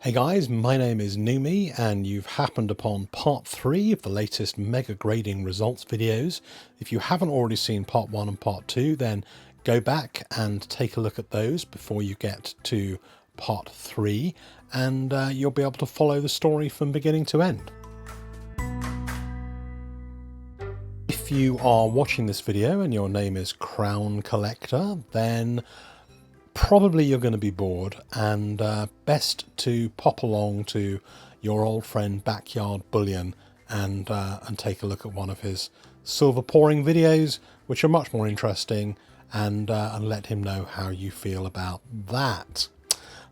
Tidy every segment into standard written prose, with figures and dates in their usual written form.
Hey guys, my name is Numi and you've happened upon part 3 of the latest mega grading results videos. If you haven't already seen part 1 and part 2, then go back and take a look at those before you get to part 3 and you'll be able to follow the story from beginning to end. If you are watching this video and your name is Crown Collector, then probably you're going to be bored and best to pop along to your old friend Backyard Bullion and take a look at one of his silver pouring videos, which are much more interesting, and let him know how you feel about that.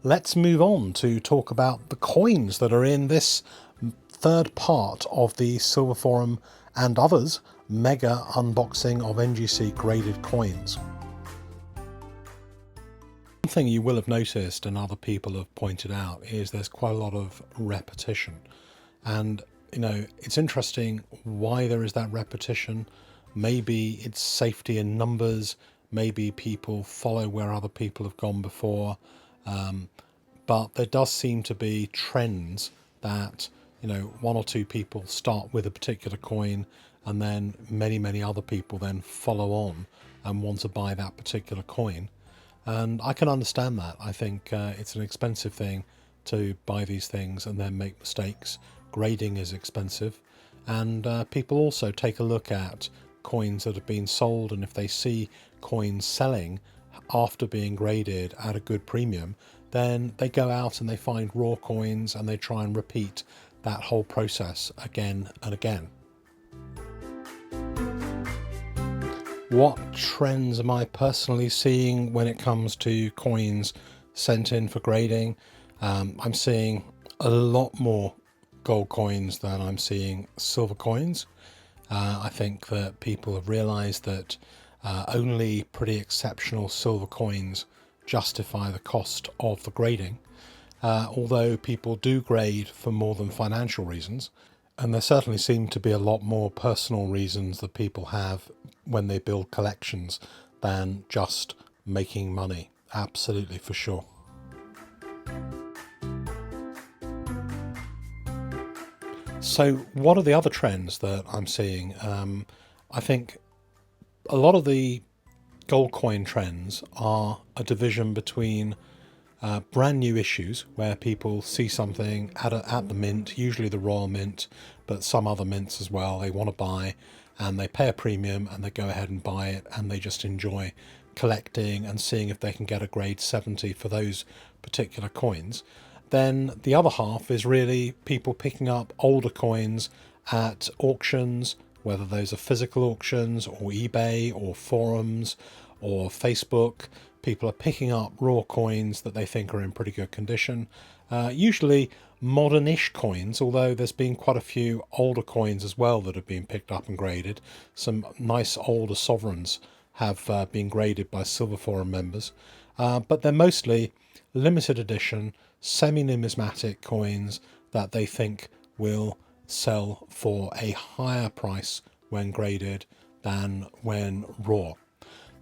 Let's move on to talk about the coins that are in this third part of the Silver Forum and others mega unboxing of NGC graded coins. One thing you will have noticed, and other people have pointed out, is there's quite a lot of repetition. And, you know, it's interesting why there is that repetition. Maybe it's safety in numbers. Maybe people follow where other people have gone before. But there does seem to be trends that, you know, one or two people start with a particular coin and then many other people then follow on and want to buy that particular coin. And I can understand that. I think it's an expensive thing to buy these things and then make mistakes. Grading is expensive. And people also take a look at coins that have been sold, and if they see coins selling after being graded at a good premium, then they go out and they find raw coins and they try and repeat that whole process again and again. What trends am I personally seeing when it comes to coins sent in for grading? I'm seeing a lot more gold coins than I'm seeing silver coins. I think that people have realized that only pretty exceptional silver coins justify the cost of the grading, although people do grade for more than financial reasons. And there certainly seem to be a lot more personal reasons that people have when they build collections than just making money. Absolutely, for sure. So what are the other trends that I'm seeing? I think a lot of the gold coin trends are a division between brand new issues where people see something at the mint, usually the Royal Mint, but some other mints as well, they want to buy, and they pay a premium and they go ahead and buy it, and they just enjoy collecting and seeing if they can get a grade 70 for those particular coins. Then the other half is really people picking up older coins at auctions, whether those are physical auctions or eBay or forums or Facebook. People are picking up raw coins that they think are in pretty good condition, usually modern-ish coins, although there's been quite a few older coins as well that have been picked up and graded. Some nice older sovereigns have been graded by Silver Forum members, but they're mostly limited edition, semi-numismatic coins that they think will sell for a higher price when graded than when raw.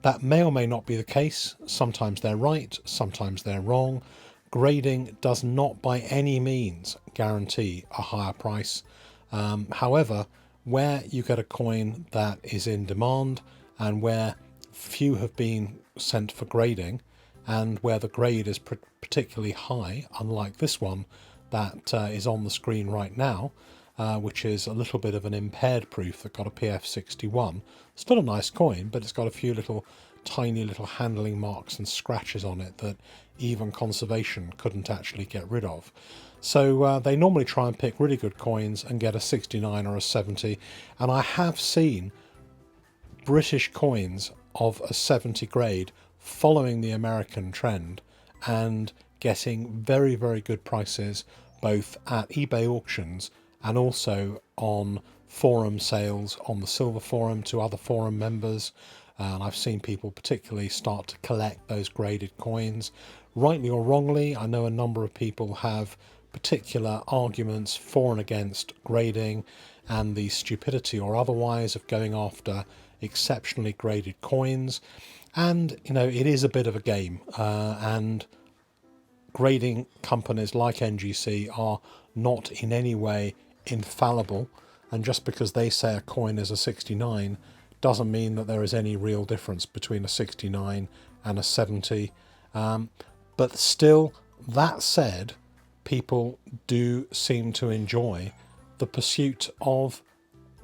That may or may not be the case. Sometimes they're right, sometimes they're wrong. Grading does not by any means guarantee a higher price. However, where you get a coin that is in demand and where few have been sent for grading, and where the grade is particularly high, unlike this one that is on the screen right now, which is a little bit of an impaired proof that got a PF61. Still a nice coin, but it's got a few tiny little handling marks and scratches on it that even conservation couldn't actually get rid of. So they normally try and pick really good coins and get a 69 or a 70. And I have seen British coins of a 70 grade following the American trend and getting very good prices, both at eBay auctions and also on forum sales on the Silver Forum to other forum members. And I've seen people particularly start to collect those graded coins. Rightly or wrongly, I know a number of people have particular arguments for and against grading and the stupidity or otherwise of going after exceptionally graded coins. And, you know, it is a bit of a game, and grading companies like NGC are not in any way infallible, and just because they say a coin is a 69 doesn't mean that there is any real difference between a 69 and a 70. But still, that said, people do seem to enjoy the pursuit of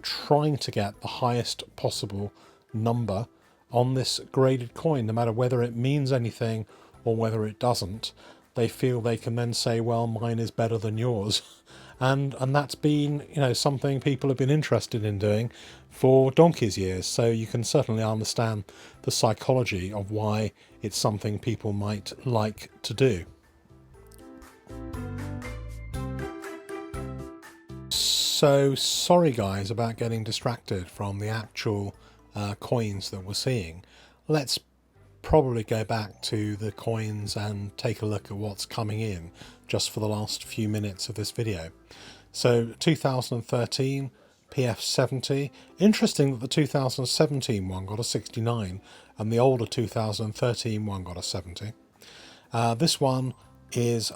trying to get the highest possible number on this graded coin, no matter whether it means anything or whether it doesn't. They feel they can then say, well, mine is better than yours. And that's been, something people have been interested in doing for donkey's years. So you can certainly understand the psychology of why it's something people might like to do. So sorry guys about getting distracted from the actual coins that we're seeing. Let's probably go back to the coins and take a look at what's coming in just for the last few minutes of this video. So 2013 PF70. Interesting that the 2017 one got a 69 and the older 2013 one got a 70. This one is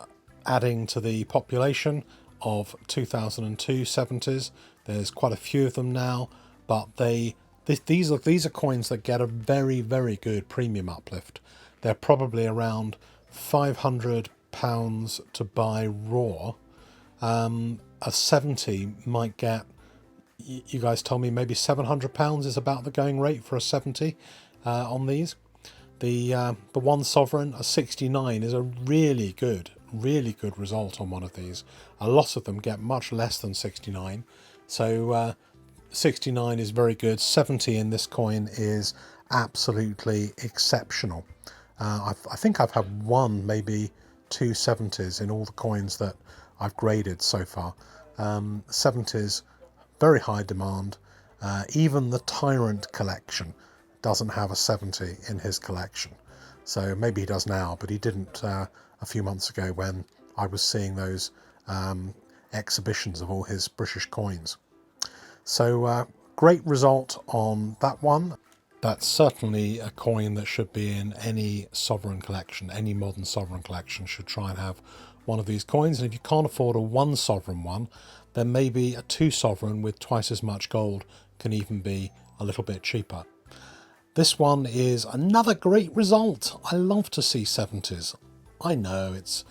adding to the population of 2002 70s. There's quite a few of them now, but these are coins that get a very, very good premium uplift. They're probably around £500 to buy raw. A 70 might get, you guys told me maybe £700 is about the going rate for a 70 on these. The one sovereign, a 69, is a really good result on one of these. A lot of them get much less than 69, so 69 is very good. 70 in this coin is absolutely exceptional. I think I've had one, maybe two 70s in all the coins that I've graded so far. 70s, very high demand. Even the Tyrant collection doesn't have a 70 in his collection. So maybe he does now, but he didn't a few months ago when I was seeing those exhibitions of all his British coins. So great result on that one. That's certainly a coin that should be in any sovereign collection. Any modern sovereign collection should try and have one of these coins. And if you can't afford a one sovereign one, then maybe a two sovereign with twice as much gold can even be a little bit cheaper. This one is another great result. I love to see 70s. I know it's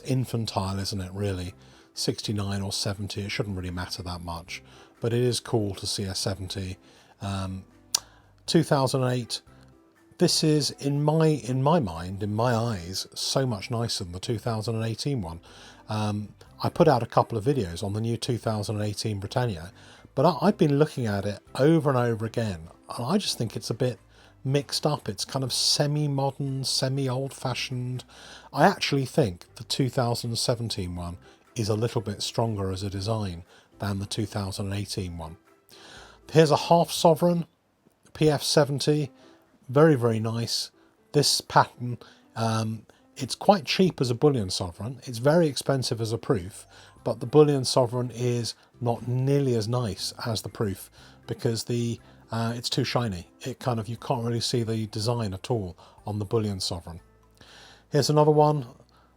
infantile, isn't it, really? 69 or 70, it shouldn't really matter that much. But it is cool to see a 70. 2008, this is, in my mind, in my eyes, so much nicer than the 2018 one. I put out a couple of videos on the new 2018 Britannia, but I've been looking at it over and over again, and I just think it's a bit mixed up. It's kind of semi-modern, semi-old-fashioned. I actually think the 2017 one is a little bit stronger as a design than the 2018 one. Here's a half sovereign, PF70, very, very nice. This pattern, it's quite cheap as a bullion sovereign. It's very expensive as a proof, but the bullion sovereign is not nearly as nice as the proof because it's too shiny. You can't really see the design at all on the bullion sovereign. Here's another one,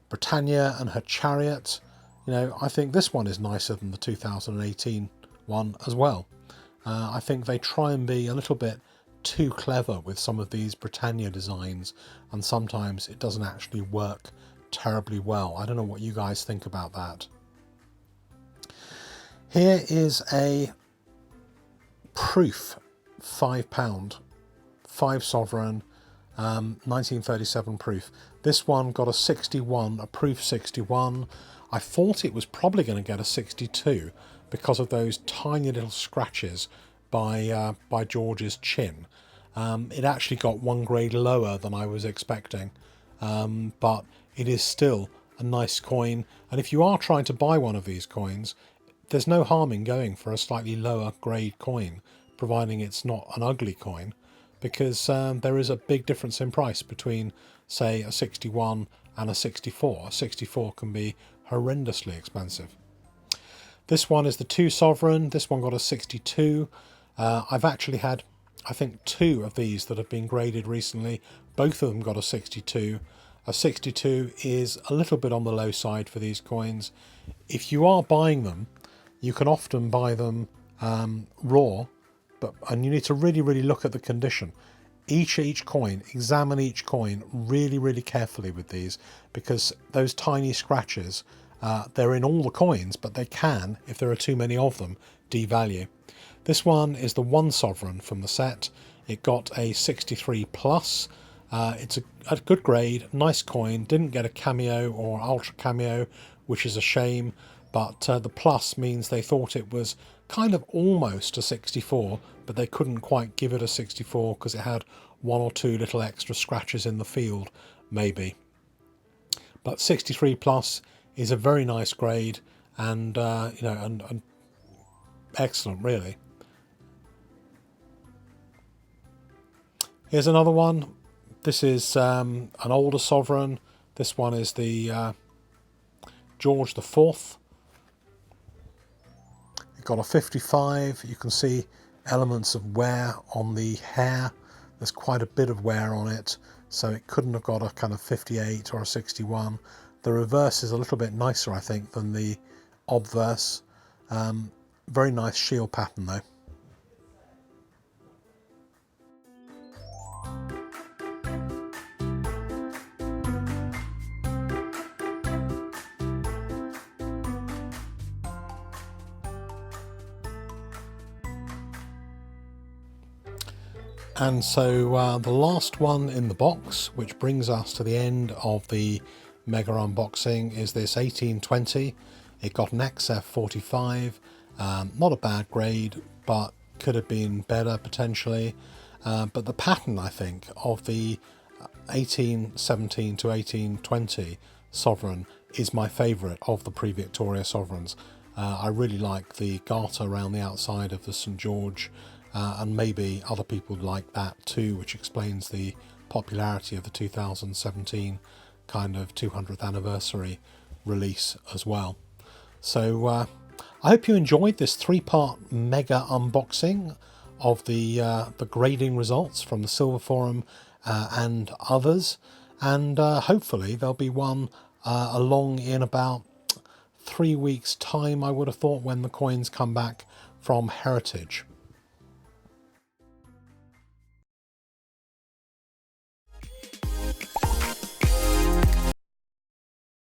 Britannia and her chariot. I think this one is nicer than the 2018 one as well. I think they try and be a little bit too clever with some of these Britannia designs, and sometimes it doesn't actually work terribly well. I don't know what you guys think about that. Here is a proof £5, 5 sovereign, 1937 proof. This one got a 61, a proof 61. I thought it was probably going to get a 62 because of those tiny little scratches by George's chin. It actually got one grade lower than I was expecting, but it is still a nice coin. And if you are trying to buy one of these coins, there's no harm in going for a slightly lower grade coin, providing it's not an ugly coin, because there is a big difference in price between, say, a 61 and a 64. A 64 can be horrendously expensive. This one is the 2 sovereign. This one got a 62. I've actually had, I think, 2 of these that have been graded recently. Both of them got a 62. A 62 is a little bit on the low side for these coins. If you are buying them, you can often buy them raw, and you need to really look at the condition. Each coin, examine each coin really carefully with these, because those tiny scratches, they're in all the coins, but they can, if there are too many of them, devalue. This one is the one sovereign from the set. It got a 63 plus. It's a good grade, nice coin. Didn't get a cameo or ultra cameo, which is a shame, but the plus means they thought it was kind of almost a 64, but they couldn't quite give it a 64 because it had one or two little extra scratches in the field, maybe. But 63 plus is a very nice grade, and and excellent, really. Here's another one. This is an older sovereign. This one is the George the Fourth. It got a 55. You can see elements of wear on the hair. There's quite a bit of wear on it, so it couldn't have got a kind of 58 or a 61. The reverse is a little bit nicer, I think, than the obverse. Very nice shield pattern, though. And so the last one in the box, which brings us to the end of the mega unboxing, is this 1820. It got an XF45, not a bad grade, but could have been better potentially. But the pattern, I think, of the 1817 to 1820 sovereign is my favourite of the pre-Victoria sovereigns. I really like the garter around the outside of the St George, and maybe other people like that too, which explains the popularity of the 2017 kind of 200th anniversary release as well. So I hope you enjoyed this three-part mega unboxing of the grading results from the Silver Forum and others, and hopefully there'll be one along in about 3 weeks' time, I would have thought, when the coins come back from Heritage.